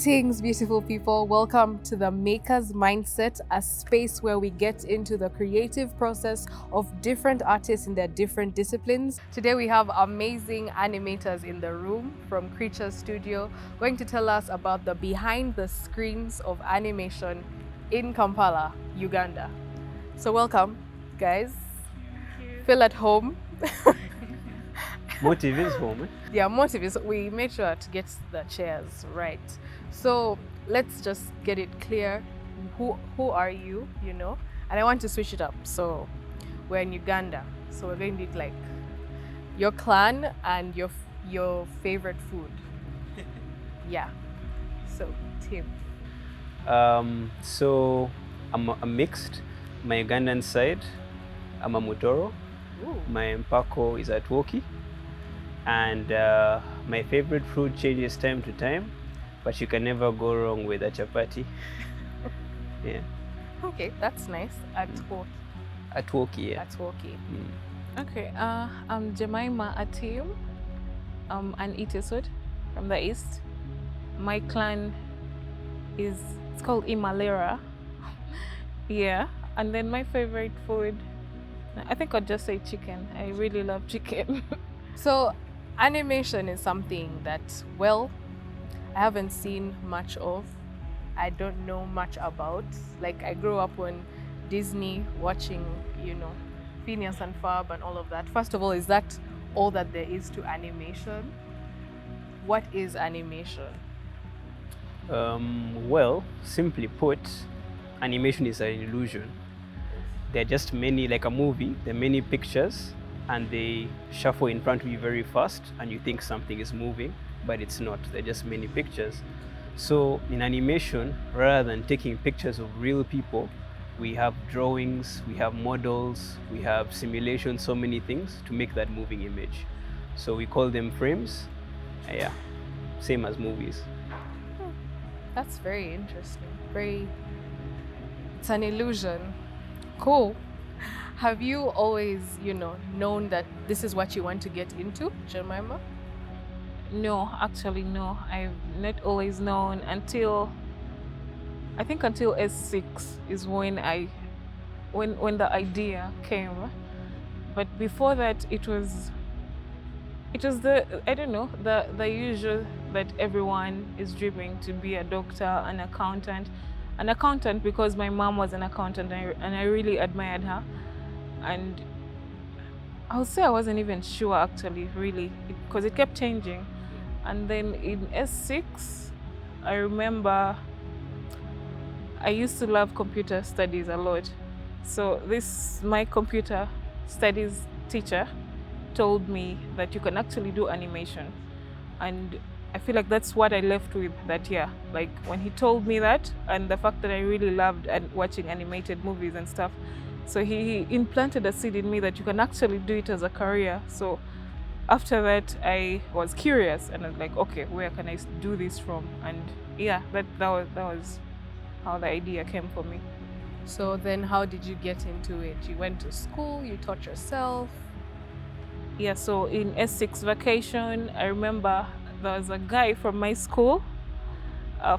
Greetings, beautiful people. Welcome to the Maker's Mindset, a space where we get into the creative process of different artists in their different disciplines. Today we have amazing animators in the room from Creature Studio going to tell us about the behind the screens of animation in Kampala, Uganda. So welcome, guys. Feel at home. Motive is home. Yeah, motive is we made sure to get the chairs right. So let's just get it clear. Who are you? You know, and I want to switch it up. So we're in Uganda. So we're going to do like your clan and your favorite food. Yeah. So Tim. So I'm mixed. My Ugandan side, I'm a Mutoro. Ooh. My Mpako is at Woki. And my favorite fruit changes time to time, but you can never go wrong with a chapati. Yeah. Okay, that's nice. At Woki. At Woki, yeah. At Woki. Okay, I'm Jemimah and Tim. I'm an Itisud from the east. My clan it's called Imalera. Yeah, and then my favorite food, I think I'd just say chicken. I really love chicken. So animation is something that, well, I haven't seen much of. I don't know much about. Like I grew up on Disney watching, you know, Phineas and Ferb and all of that. First of all, is that all that there is to animation? What is animation? Well, simply put, animation is an illusion. There are just many, like a movie, there are many pictures and they shuffle in front of you very fast and you think something is moving, but it's not. They're just many pictures. So in animation, rather than taking pictures of real people, we have drawings, we have models, we have simulations, so many things to make that moving image. So we call them frames. Yeah, same as movies. That's very interesting. It's an illusion. Cool. Have you always, known that this is what you want to get into, Jemimah? No, actually no. I've not always known until S6 is when the idea came. But before that it was the usual that everyone is dreaming to be a doctor, an accountant because my mom was an accountant and I really admired her. And I would say I wasn't even sure actually, really, because it kept changing. And then in S6, I remember I used to love computer studies a lot. So my computer studies teacher told me that you can actually do animation. And I feel like that's what I left with that year. Like when he told me that and the fact that I really loved watching animated movies and stuff. So he implanted a seed in me that you can actually do it as a career. So after that, I was curious and I was like, okay, where can I do this from? And yeah, that was how the idea came for me. So then how did you get into it? You went to school, you taught yourself? Yeah, so in S6 vacation, I remember there was a guy from my school.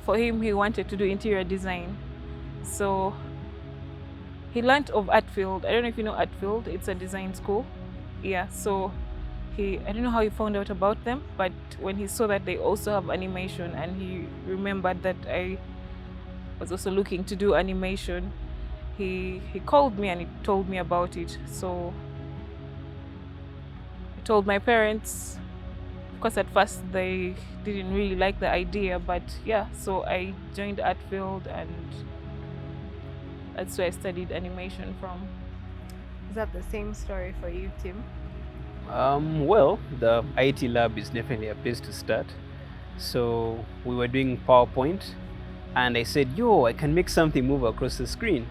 For him, he wanted to do interior design. So he learned of Artfield. I don't know if you know Artfield. It's a design school. Yeah, so I don't know how he found out about them, but when he saw that they also have animation and he remembered that I was also looking to do animation, he called me and he told me about it. So I told my parents. Of course, at first they didn't really like the idea, but yeah, so I joined Artfield and that's where I studied animation from. Is that the same story for you, Tim? Well, the IT lab is definitely a place to start. So we were doing PowerPoint and I said, yo, I can make something move across the screen.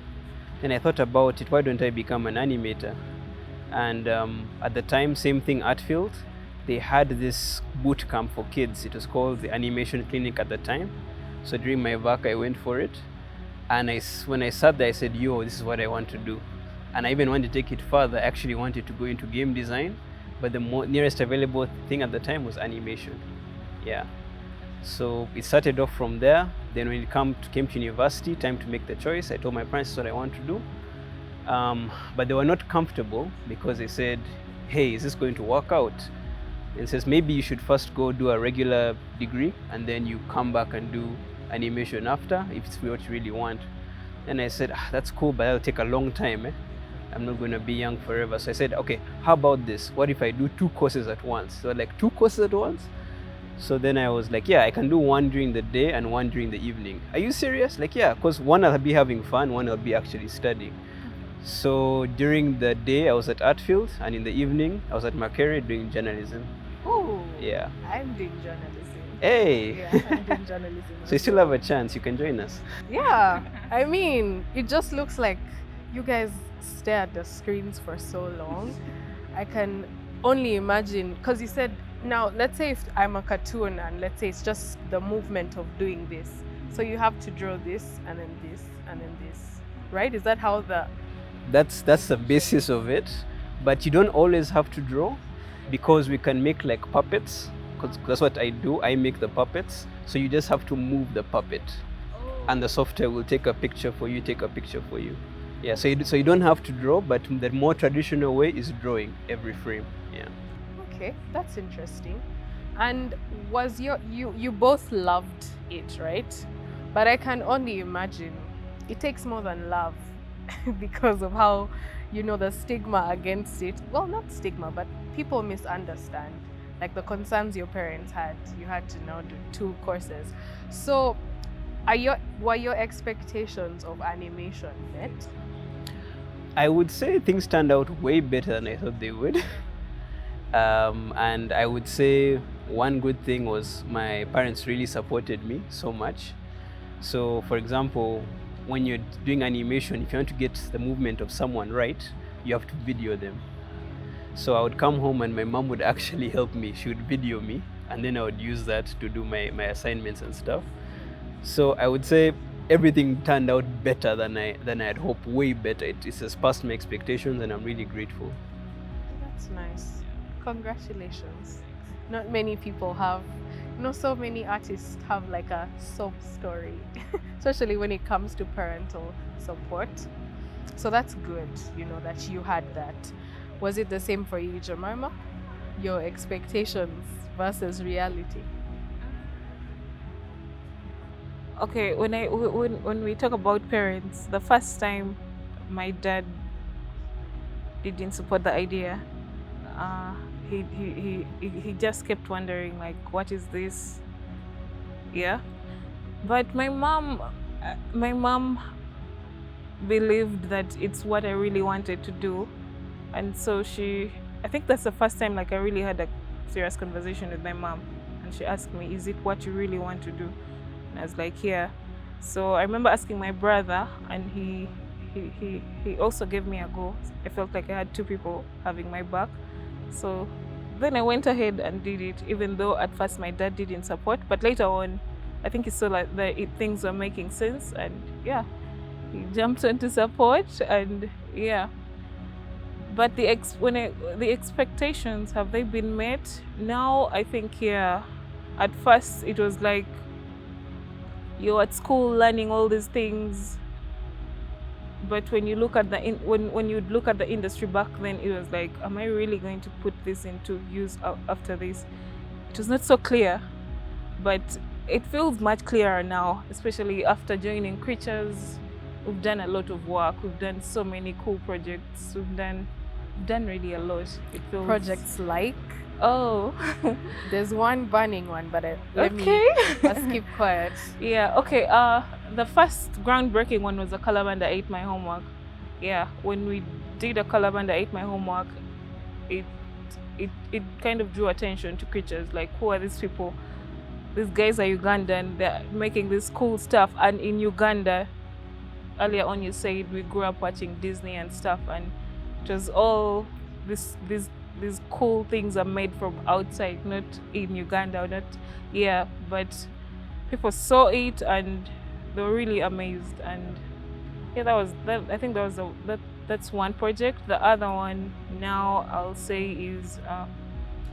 And I thought about it, why don't I become an animator? And at the time, same thing, Artfield, they had this boot camp for kids. It was called the Animation Clinic at the time. So during my vac, I went for it. And when I sat there, I said, yo, this is what I want to do. And I even wanted to take it further. I actually wanted to go into game design, but the nearest available thing at the time was animation. Yeah. So it started off from there. Then when it came to university, time to make the choice, I told my parents what I want to do. But they were not comfortable because they said, hey, is this going to work out? And says, maybe you should first go do a regular degree and then you come back and do animation after, if it's what you really want. And I said, that's cool, but that'll take a long time. I'm not going to be young forever. So I said, okay, how about this? What if I do 2 courses at once? So like 2 courses at once? So then I was like, yeah, I can do one during the day and one during the evening. Are you serious? Like, yeah, because one I'll be having fun, one I'll be actually studying. So during the day I was at Artfield, and in the evening I was at Makerere doing journalism. Oh, yeah. I'm doing journalism. Hey! Yeah, I'm doing journalism. So you still have a chance, you can join us. Yeah, I mean, it just looks like you guys stare at the screens for so long. I can only imagine, because you said, now let's say if I'm a cartoon and let's say it's just the movement of doing this. So you have to draw this and then this and then this, right? Is that how the... That's the basis of it, but you don't always have to draw, because we can make like puppets, because that's what I do. I make the puppets, so you just have to move the puppet, and the software will take a picture for you, take a picture for you. Yeah, so you don't have to draw, but the more traditional way is drawing every frame. Yeah. Okay, that's interesting. And was you both loved it, right? But I can only imagine it takes more than love because of how, the stigma against it. Well, not stigma, but people misunderstand. Like the concerns your parents had, you had to now do 2 courses. So were your expectations of animation met? I would say things turned out way better than I thought they would. And I would say one good thing was my parents really supported me so much. So for example, when you're doing animation, if you want to get the movement of someone right, you have to video them. So I would come home and my mom would actually help me. She would video me, and then I would use that to do my assignments and stuff. So I would say everything turned out better than I had hoped, way better. It surpassed my expectations, and I'm really grateful. That's nice. Congratulations. Not many people have, so many artists have like a sob story, especially when it comes to parental support. So that's good, that you had that. Was it the same for you, Jemimah? Your expectations versus reality? Okay, when we talk about parents, the first time my dad didn't support the idea, he just kept wondering, like, what is this? Yeah, but my mom believed that it's what I really wanted to do, and so I think that's the first time like I really had a serious conversation with my mom, and she asked me, is it what you really want to do? And I was like, yeah. So I remember asking my brother, and he also gave me a go. I felt like I had 2 people having my back. So then I went ahead and did it, even though at first my dad didn't support, but later on I think he saw like things were making sense, and yeah, he jumped on to support, and yeah. But the expectations, have they been met? Now I think, yeah. At first it was like you're at school learning all these things, but when you look at when you look at the industry back then, it was like, am I really going to put this into use after this? It was not so clear, but it feels much clearer now, especially after joining Creatures. We've done a lot of work. We've done so many cool projects. We've done really a lot. It feels... Projects like? Oh. There's one burning one, but I'll keep quiet. Yeah, okay. The first groundbreaking one was a Color Band that ate my homework. Yeah, when we did a Color Band that ate my homework, it kind of drew attention to Creatures. Like, who are these people? These guys are Ugandan. They're making this cool stuff. And in Uganda, earlier on you said we grew up watching Disney and stuff, and it was all these cool things are made from outside, not in Uganda, but people saw it and they were really amazed. And yeah, I think that's one project. The other one now I'll say is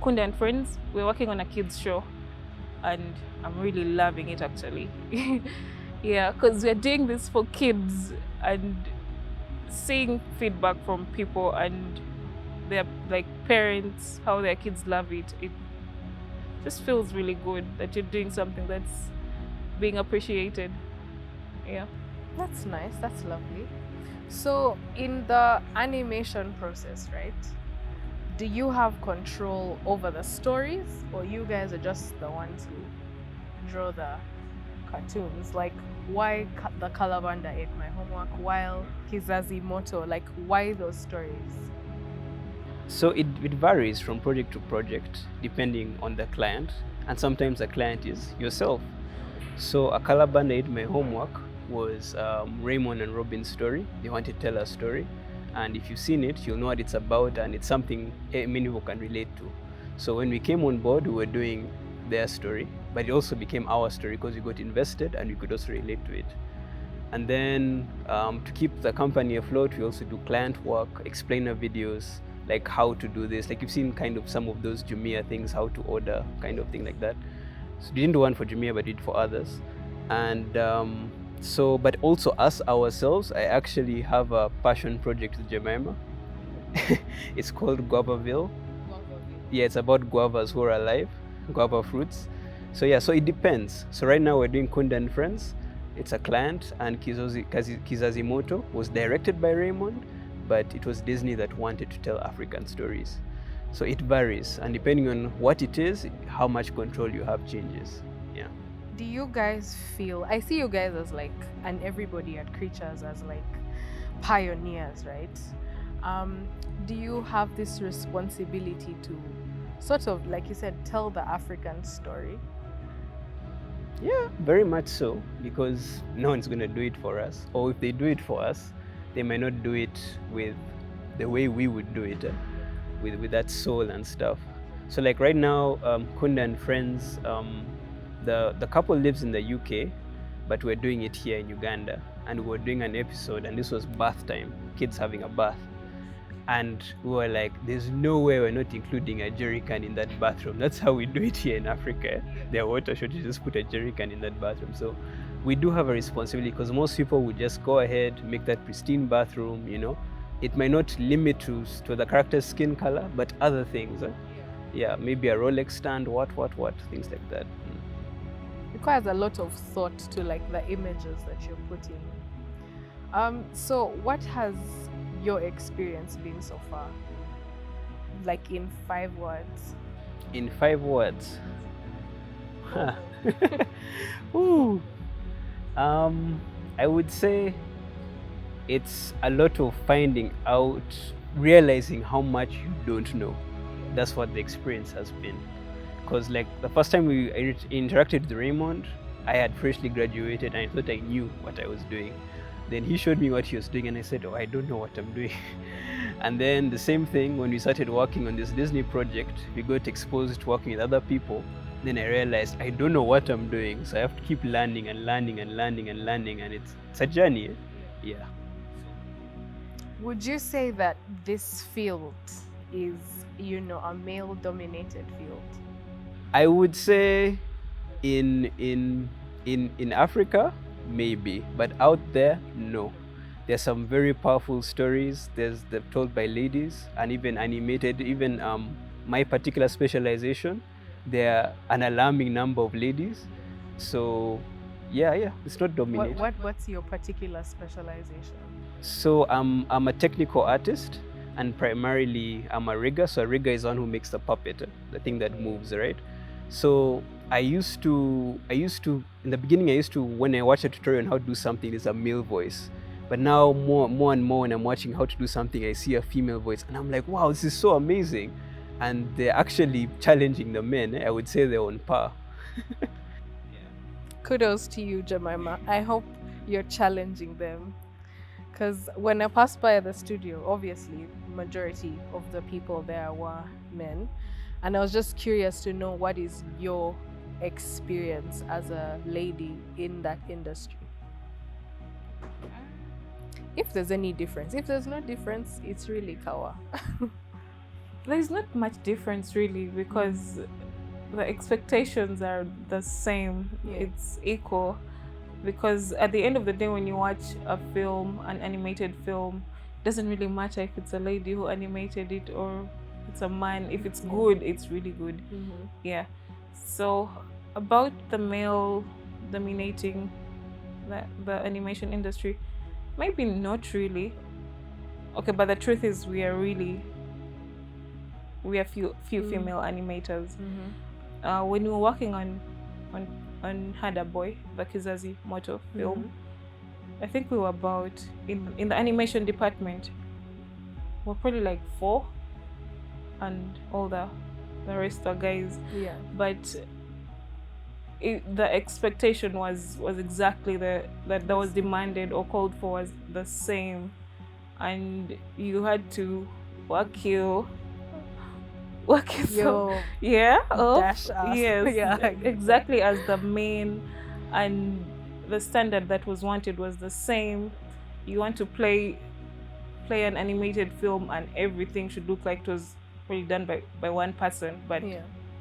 Kunda and Friends. We're working on a kids show, and I'm really loving it actually. Yeah, because we're doing this for kids, and seeing feedback from people and their like parents, how their kids love it, it just feels really good that you're doing something that's being appreciated. Yeah. That's nice. That's lovely. So, in the animation process, right? Do you have control over the stories, or you guys are just the ones who draw the cartoons? Like, why the Kalabanda ate my homework while Kizazi Moto? Like, why those stories? So it varies from project to project depending on the client, and sometimes the client is yourself. So a Calaban Ate My Homework was Raymond and Robin's story. They wanted to tell a story, and if you've seen it, you'll know what it's about, and it's something many people can relate to. So when we came on board, we were doing their story, but it also became our story because we got invested and we could also relate to it. And then to keep the company afloat, we also do client work, explainer videos, like how to do this. Like you've seen kind of some of those Jumia things, how to order, kind of thing like that. So we didn't do one for Jumia, but we did for others. And but also us ourselves, I actually have a passion project with Jemimah. It's called Guavaville. Yeah, it's about guavas who are alive, guava fruits. So yeah, so it depends. So right now we're doing Kunda and Friends. It's a client, and Kizazi Moto was directed by Raymond, but it was Disney that wanted to tell African stories. So it varies, and depending on what it is, how much control you have changes. Yeah. Do you guys feel, I see you guys as like, and everybody at Creatures as like pioneers, right? Do you have this responsibility to sort of, like you said, tell the African story? Yeah, very much so, because no one's going to do it for us. Or if they do it for us, they might not do it with the way we would do it, with that soul and stuff. So like right now, Kunda and Friends, the couple lives in the UK, but we're doing it here in Uganda. And we're doing an episode, and this was bath time, kids having a bath. And we were like, there's no way we're not including a jerry can in that bathroom. That's how we do it here in Africa. There are water shortages, just put a jerry can in that bathroom. So we do have a responsibility, because most people would just go ahead, make that pristine bathroom, you know. It might not limit to the character's skin color, but other things. Yeah, maybe a Rolex stand, what, things like that. Requires a lot of thought to like the images that you're putting. So what has your experience been so far? Like in 5 words? In 5 words? Huh. Ooh. I would say it's a lot of finding out, realizing how much you don't know. That's what the experience has been. Because like the first time we interacted with Raymond, I had freshly graduated and I thought I knew what I was doing. Then he showed me what he was doing and I said, oh, I don't know what I'm doing. And then the same thing, when we started working on this Disney project, we got exposed to working with other people. Then I realized I don't know what I'm doing, so I have to keep learning and learning and learning and learning, and it's a journey. Yeah. Would you say that this field is, you know, a male-dominated field? I would say in Africa, maybe, but out there, no. There's some very powerful stories. They're told by ladies, and even animated. Even my particular specialization, there are an alarming number of ladies. So yeah, it's not dominated. What's your particular specialization? So I'm a technical artist, and primarily I'm a rigger. So a rigger is one who makes the puppet, the thing that moves, right? So I used to in the beginning, when I watch a tutorial on how to do something, it's a male voice. But now more and more when I'm watching how to do something, I see a female voice and I'm like, wow, this is so amazing. And they're actually challenging the men. I would say they're on par. Kudos to you, Jemimah. I hope you're challenging them. Because when I passed by the studio, obviously, majority of the people there were men. And I was just curious to know, what is your experience as a lady in that industry? If there's any difference. If there's no difference, it's really kawa. There's not much difference really, because the expectations are the same. Yeah. It's equal, because at the end of the day, when you watch a film, an animated film, it doesn't really matter if it's a lady who animated it or it's a man. If it's good, it's really good. Yeah. So about the male dominating the animation industry, maybe not really. Okay, but the truth is we are few female animators. When we were working on Hada Boy, the Kizazi Moto film, I think we were about in the animation department, we're probably like 4, and all the rest are guys. Yeah. But the expectation was exactly that was demanded or called for was the same, and you had to work yourself, dash us. yes, Yeah. exactly, as the main, and the standard that was wanted was the same. You want to play an animated film and everything should look like it was really done by one person, but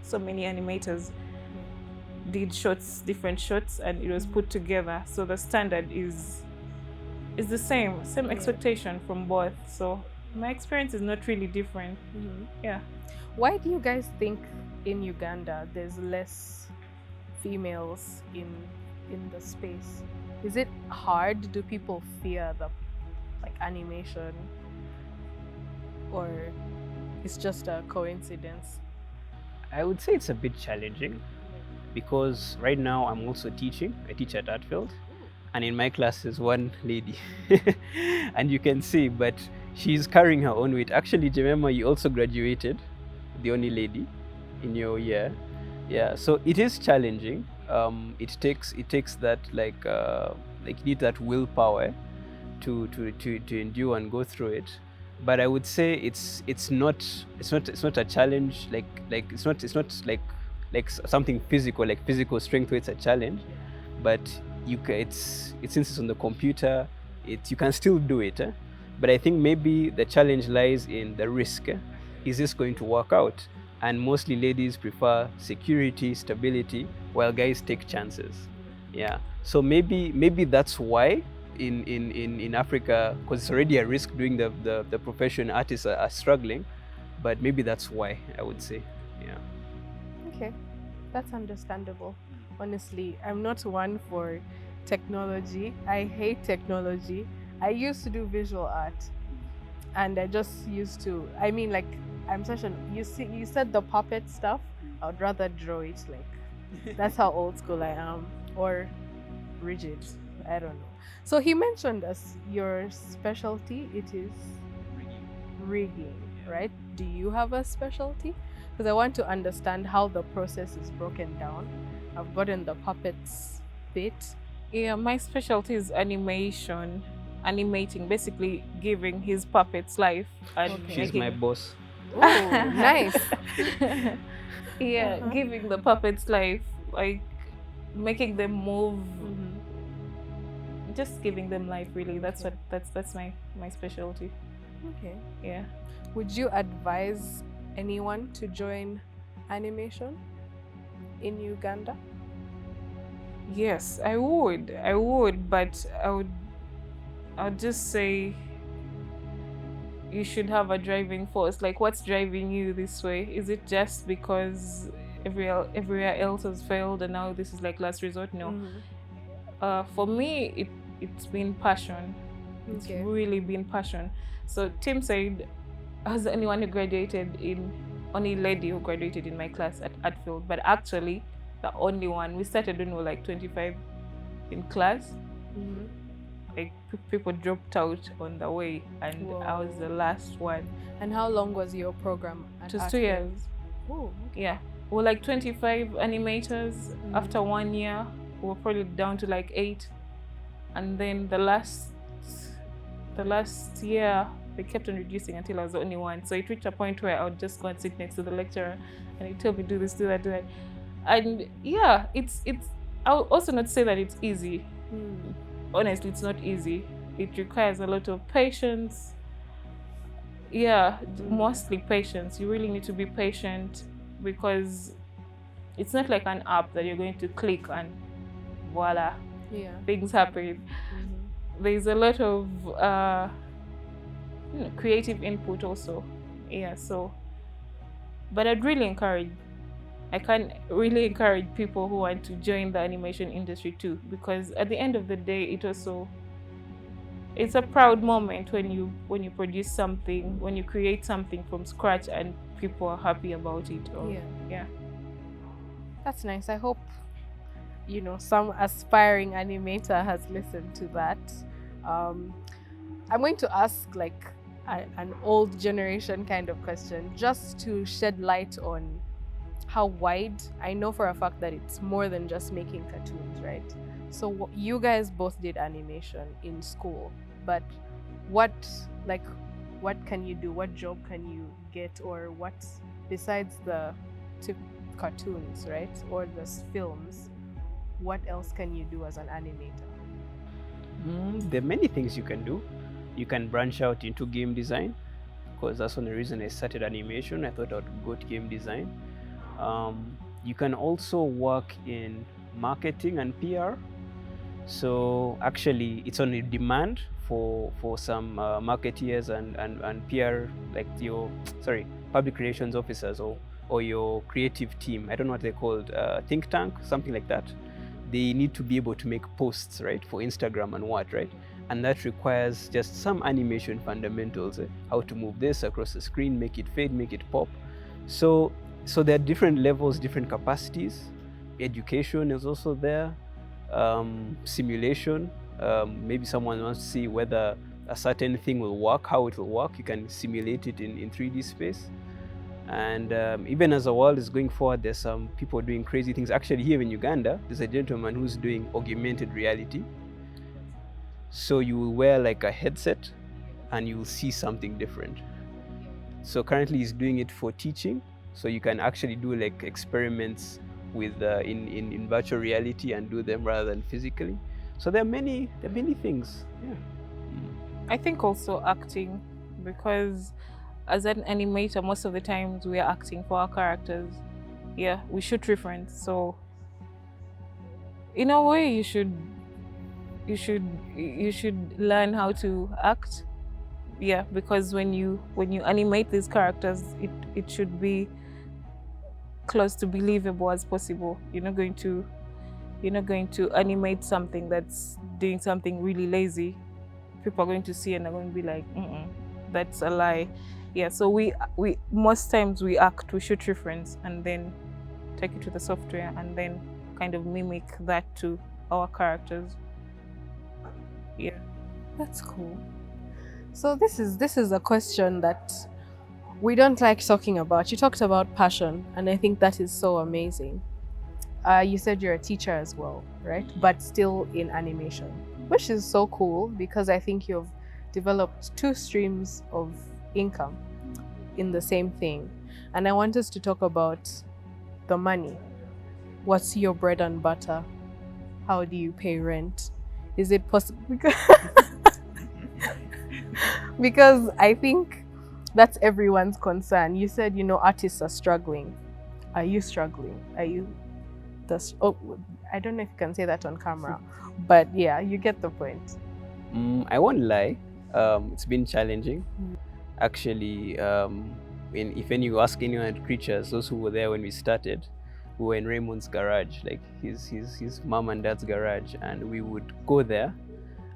so many animators did different shots, and it was put together, so the standard is the same expectation from both. So my experience is not really different. Yeah. Why do you guys think in Uganda there's less females in the space? Is it hard? Do people fear the animation, or it's just a coincidence? I would say it's a bit challenging, because right now I'm also teaching. I teach at Artfield, and in my class is one lady, and you can see, but she's carrying her own weight. Actually, Jemimah, you also graduated, the only lady in your year. Yeah, so it is challenging. It takes that you need that willpower to endure and go through it. But I would say it's not a challenge, it's not like something physical, like physical strength where it's a challenge, but since it's on the computer, you can still do it. But I think maybe the challenge lies in the risk. Is this going to work out? And mostly ladies prefer security, stability, while guys take chances. Yeah. So maybe that's why in Africa, because it's already a risk doing the profession, artists are struggling. But maybe that's why, I would say. Yeah. Okay, that's understandable. Honestly, I'm not one for technology. I hate technology. I used to do visual art, and I just used to, I'm such an, you said the puppet stuff, I would rather draw it. That's how old school I am, or rigid, I don't know. So he mentioned your specialty, it is rigging, right? Do you have a specialty? Because I want to understand how the process is broken down. I've gotten the puppets bit. Yeah, my specialty is animating, basically giving his puppets life. And She's my boss. Oh, nice. Yeah, giving the puppets life, like making them move, just giving them life, really. That's my specialty. Okay. Yeah. Would you advise anyone to join animation in Uganda? Yes, I would, but I would just say you should have a driving force. Like, what's driving you this way? Is it just because everywhere else has failed and now this is like last resort? No. For me, it's been passion. It's really been passion. So Tim said I was the only one who graduated only lady who graduated in my class at Artfield, but actually the only one. We started when we were like 25 in class. Like people dropped out on the way, and I was the last one. And how long was your program? It was 2 years. Oh, okay. Yeah, we were like 25 animators. After 1 year, we were probably down to like 8, and then the last year they kept on reducing until I was the only one. So it reached a point where I would just go and sit next to the lecturer, and he'd tell me, do this, do that, do that. And yeah, it's. I'll also not say that it's easy. Honestly, it's not easy. It requires a lot of patience. Yeah, mostly patience. You really need to be patient, because It's not like an app that you're going to click and voila, Yeah. things happen. There's a lot of creative input also. Yeah, so, but I can really encourage people who want to join the animation industry too, because at the end of the day, it's a proud moment when you produce something, when you create something from scratch and people are happy about it. Yeah. That's nice. I hope some aspiring animator has listened to that. I'm going to ask like an old generation kind of question, just to shed light on how wide. I know for a fact that it's more than just making cartoons, right? So you guys both did animation in school, but what can you do? What job can you get, or what besides the cartoons, right, or the films? What else can you do as an animator? There are many things you can do. You can branch out into game design, because that's one reason I started animation. I thought I would go to game design. You can also work in marketing and PR. So actually, it's on demand for some marketeers and PR, like public relations officers or your creative team. I don't know what they're called, think tank, something like that. They need to be able to make posts, right, for Instagram and what, right? And that requires just some animation fundamentals, how to move this across the screen, make it fade, make it pop. So there are different levels, different capacities. Education is also there. Simulation. Maybe someone wants to see whether a certain thing will work, how it will work. You can simulate it in 3D space. And even as the world is going forward, there's some people doing crazy things. Actually, here in Uganda, there's a gentleman who's doing augmented reality. So you will wear like a headset and you will see something different. So currently he's doing it for teaching. So you can actually do like experiments with in virtual reality and do them rather than physically. So there are many things. Yeah. I think also acting, because as an animator, most of the times we are acting for our characters. Yeah, we shoot reference. So in a way, you should learn how to act. Yeah, because when you animate these characters, it should be close to believable as possible. You're not going to animate something that's doing something really lazy. People are going to see and they're going to be like, that's a lie. Yeah, so we most times we act, we shoot reference and then take it to the software and then kind of mimic that to our characters. Yeah, that's cool. So this is a question that we don't like talking about. You talked about passion, and I think that is so amazing. You said you're a teacher as well, right? But still in animation, which is so cool, because I think you've developed 2 streams of income in the same thing. And I want us to talk about the money. What's your bread and butter? How do you pay rent? Is it possible? Because I think that's everyone's concern. You said, artists are struggling. Are you struggling? I don't know if you can say that on camera, but yeah, you get the point. I won't lie. It's been challenging. Actually, if you ask anyone at Creatures, those who were there when we started, we were in Raymond's garage, like his mom and dad's garage, and we would go there,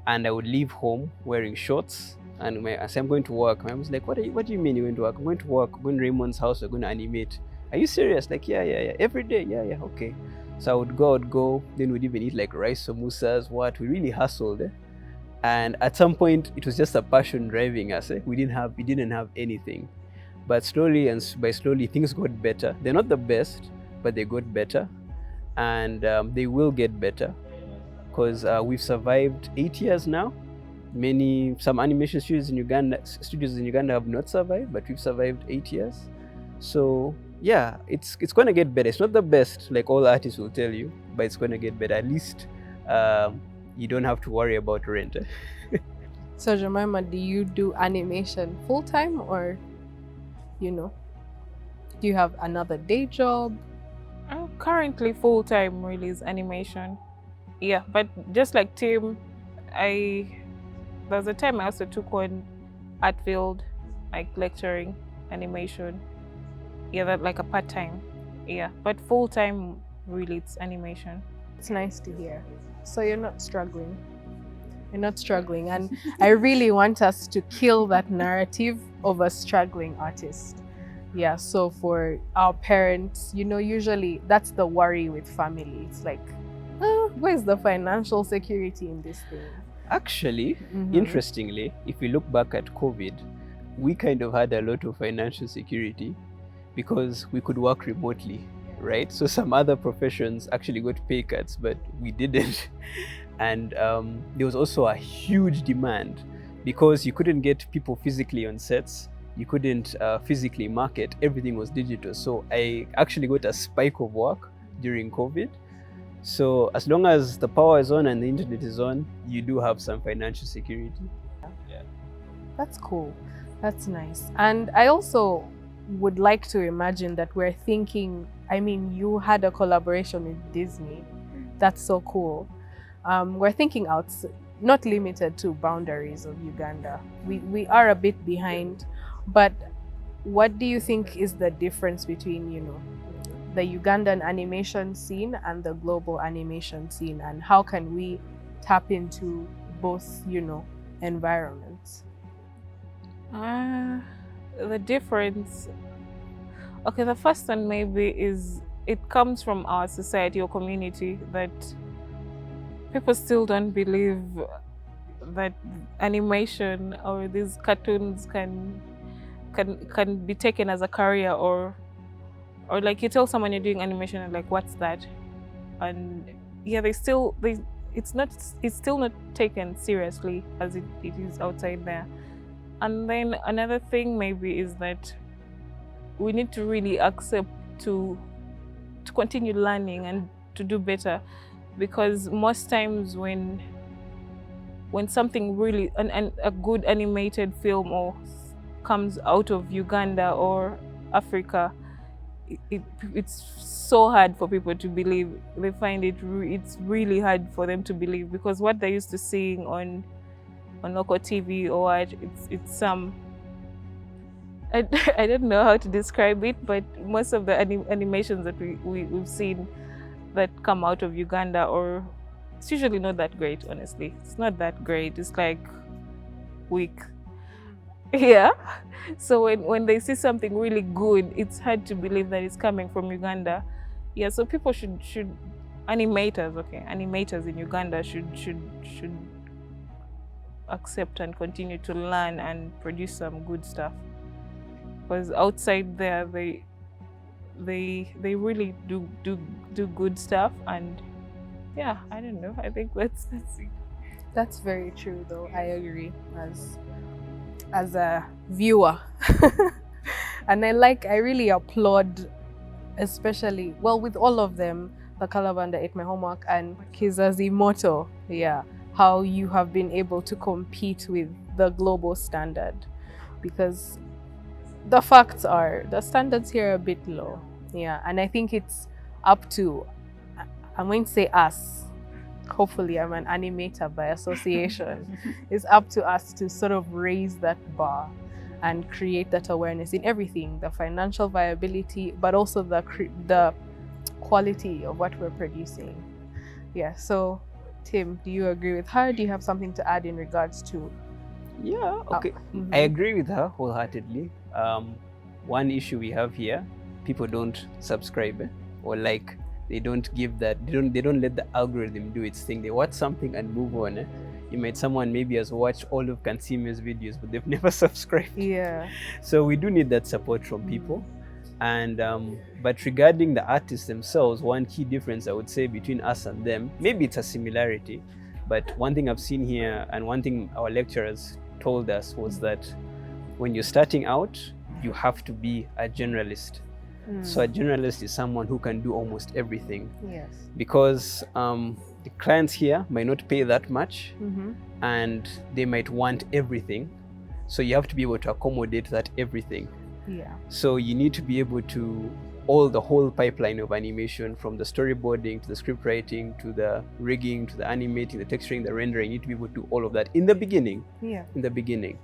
and I would leave home wearing shorts, and I said, I'm going to work. My mom was like, what do you mean you're going to work? I'm going to work. I'm going to Raymond's house. We're going to animate. Are you serious? Like, yeah, every day. Yeah, okay. So I would go. Then we'd even eat like rice samosas. We really hustled. And at some point, it was just a passion driving us. We didn't have anything. But slowly things got better. They're not the best, but they got better. And they will get better. Because we've survived 8 years now. Some animation studios in Uganda have not survived, but we've survived 8 years. So yeah, it's going to get better. It's not the best, like all artists will tell you, but it's going to get better. At least you don't have to worry about rent. So Jemimah, do you do animation full time, or do you have another day job? Currently, full time really is animation. Yeah, but just like Tim, there's a time I also took on art field, like lecturing, animation. Yeah, that like a part time. Yeah, but full time really it's animation. It's nice to hear. So you're not struggling. You're not struggling. And I really want us to kill that narrative of a struggling artist. Yeah, so for our parents, usually that's the worry with family. It's like, where's the financial security in this thing? Actually, interestingly, if we look back at COVID, we kind of had a lot of financial security because we could work remotely, right? So some other professions actually got pay cuts, but we didn't. And there was also a huge demand because you couldn't get people physically on sets. You couldn't physically market. Everything was digital. So I actually got a spike of work during COVID. So as long as the power is on and the internet is on, you do have some financial security. Yeah. That's cool. That's nice. And I also would like to imagine that we're thinking, you had a collaboration with Disney. That's so cool. We're thinking out, not limited to boundaries of Uganda. We are a bit behind, but what do you think is the difference between, the Ugandan animation scene and the global animation scene, and how can we tap into both, environments? The difference, okay, the first one maybe is it comes from our society or community that people still don't believe that animation or these cartoons can be taken as a career, or like you tell someone you're doing animation and like, what's that? And yeah, it's still not taken seriously as it is outside there. And then another thing maybe is that we need to really accept to continue learning and to do better, because most times when something really a good animated film or comes out of Uganda or Africa, it's so hard for people to believe. They find it's really hard for them to believe, because what they're used to seeing on local TV or what, it's some I don't know how to describe it, but most of the animations that we've seen that come out of Uganda, or it's usually not that great, honestly. It's not that great. It's like weak. Yeah. So when they see something really good, it's hard to believe that it's coming from Uganda. Yeah, so people should animators in Uganda should accept and continue to learn and produce some good stuff. Because outside there they really do good stuff, and yeah, I don't know. I think That's very true, though. I agree as a viewer. And I really applaud, especially, well, with all of them, the Kalabanda Ate My Homework and Kizazi Moto, yeah, how you have been able to compete with the global standard, because the facts are the standards here are a bit low. Yeah, and I think it's up to, I'm going to say us, hopefully I'm an animator by association, it's up to us to sort of raise that bar and create that awareness in everything, the financial viability, but also the quality of what we're producing. Yeah, so Tim, do you agree with her? Do you have something to add in regards to? Yeah, okay. I agree with her wholeheartedly. One issue we have here, people don't subscribe or like. They don't give that. They don't let the algorithm do its thing. They watch something and move on. You might someone maybe has watched all of Kansime's videos, but they've never subscribed. Yeah. So we do need that support from people. And but regarding the artists themselves, one key difference I would say between us and them, maybe it's a similarity, but one thing I've seen here and one thing our lecturers told us was that when you're starting out, you have to be a generalist. So a generalist is someone who can do almost everything. Yes. Because the clients here might not pay that much, and they might want everything. So you have to be able to accommodate that everything. Yeah. So you need to be able to the whole pipeline of animation, from the storyboarding to the script writing to the rigging to the animating, the texturing, the rendering. You need to be able to do all of that in the beginning. Yeah. In the beginning.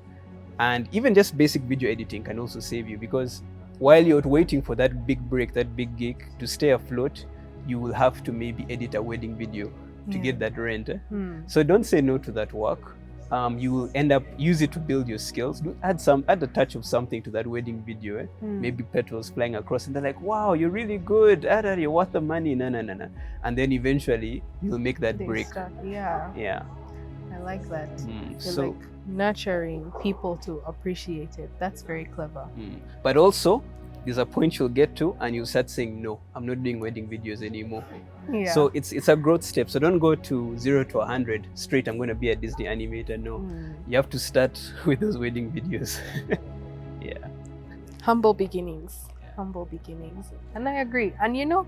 And even just basic video editing can also save you, because while you're waiting for that big break, that big gig to stay afloat, you will have to maybe edit a wedding video to get that rent. So don't say no to that work. You will end up use it to build your skills. Add a touch of something to that wedding video. Maybe petals flying across, and they're like, "Wow, you're really good. You're worth the money." No. And then eventually you'll make that break. Yeah. I like that. So like nurturing people to appreciate it. That's very clever. But also, there's a point you'll get to and you'll start saying, no, I'm not doing wedding videos anymore. Yeah. So it's a growth step. So don't go to 0 to 100 straight, I'm going to be a Disney animator. No, you have to start with those wedding videos. Yeah. Humble beginnings. Humble beginnings. And I agree. And you know,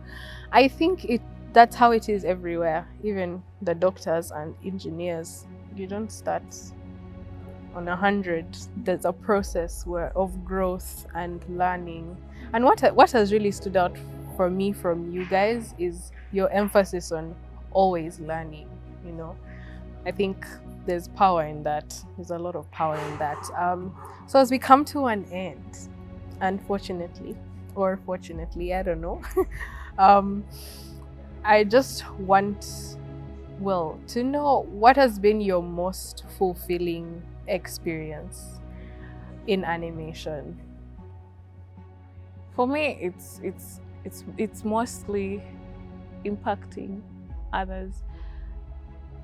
I think that's how it is everywhere. Even the doctors and engineers, you don't start on 100. There's a process of growth and learning. And what has really stood out for me from you guys is your emphasis on always learning. You know, I think there's power in that. There's a lot of power in that. So as we come to an end, unfortunately, or fortunately, I don't know, I just want to know what has been your most fulfilling experience in animation. For me, it's mostly impacting others.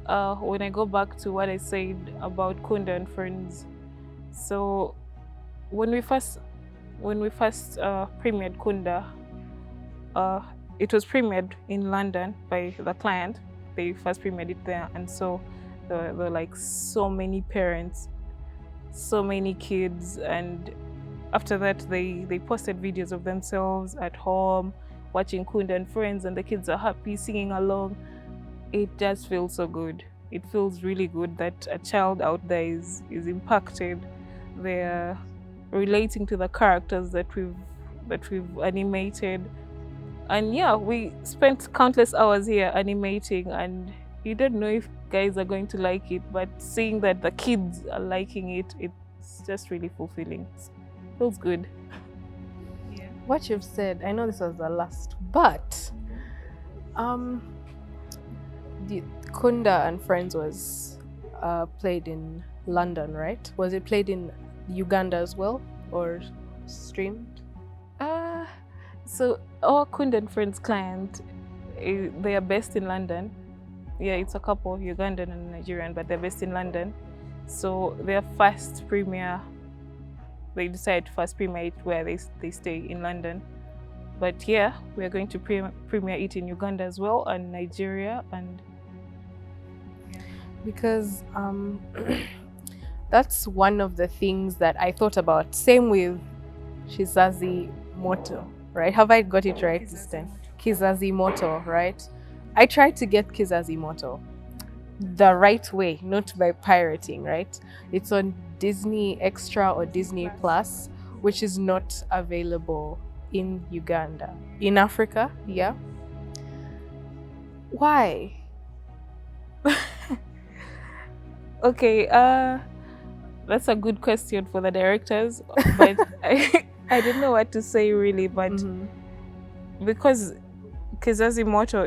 When I go back to what I said about Kunda and Friends, so when we first premiered Kunda, it was premiered in London by the client. They first premiered it there, and so there were like so many parents, so many kids, and after that they posted videos of themselves at home watching Kunda and Friends, and the kids are happy, singing along. It just feels so good. It feels really good that a child out there is impacted. They're relating to the characters that we've animated. And yeah, we spent countless hours here animating, and you don't know if guys are going to like it, but seeing that the kids are liking it, it's just really fulfilling. It feels good. Yeah. What you've said, I know this was the last, but the Kunda and Friends was played in London, right? Was it played in Uganda as well, or streamed? So our Kunda and Friends client, they are based in London. Yeah, it's a couple, Ugandan and Nigerian, but they're based in London. So their first premiere, they decided to first premiere it where they stay in London. But yeah, we are going to premiere it in Uganda as well, and Nigeria, and because that's one of the things that I thought about. Same with Kizazi Moto, right? Have I got it right this time? Kizazi Moto, right? I tried to get Kizazi Moto the right way, not by pirating, right? It's on Disney Extra or Disney Plus, which is not available in Uganda. In Africa, yeah. Why? Okay, that's a good question for the directors, but I don't know what to say really, but because Kizazi Moto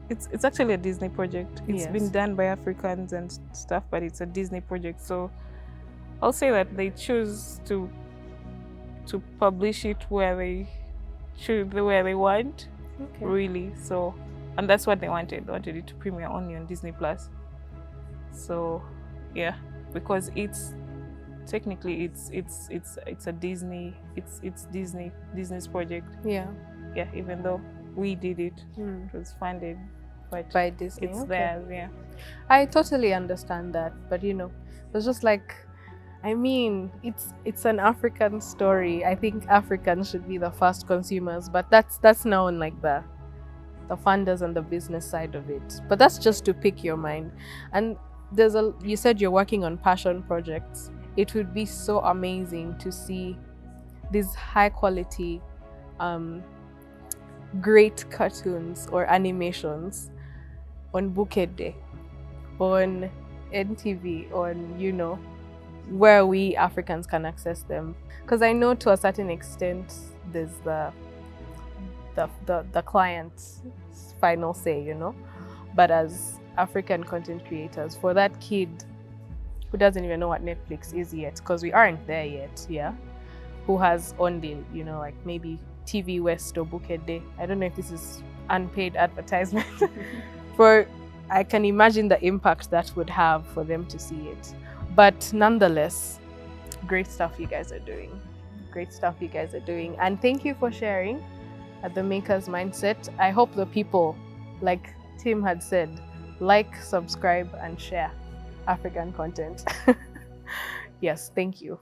it's actually a Disney project. It's been done by Africans and stuff, but it's a Disney project. So I'll say that they choose to publish it where they want, really. So, and that's what they wanted. They wanted it to premiere only on Disney Plus. So, yeah, because it's technically it's a Disney's project. Yeah. Yeah, even though we did it, it was funded by Disney. It's theirs, yeah. I totally understand that, but you know, it's just like, I mean, it's an African story. I think Africans should be the first consumers, but that's now on like the funders and the business side of it. But that's just to pick your mind. And you said you're working on passion projects. It would be so amazing to see these high quality um, great cartoons or animations on Bouquet Day, on NTV, on, you know, where we Africans can access them. Because I know to a certain extent there's the client's final say, you know. But as African content creators, for that kid who doesn't even know what Netflix is yet, because we aren't there yet, yeah, who has Ondil, you know, like maybe TV West or Bouquet Day. I don't know if this is unpaid advertisement. For I can imagine the impact that would have for them to see it. But nonetheless, great stuff you guys are doing. Great stuff you guys are doing. And thank you for sharing at the Maker's Mindset. I hope the people, like Tim had said, like, subscribe, and share African content. Yes, thank you.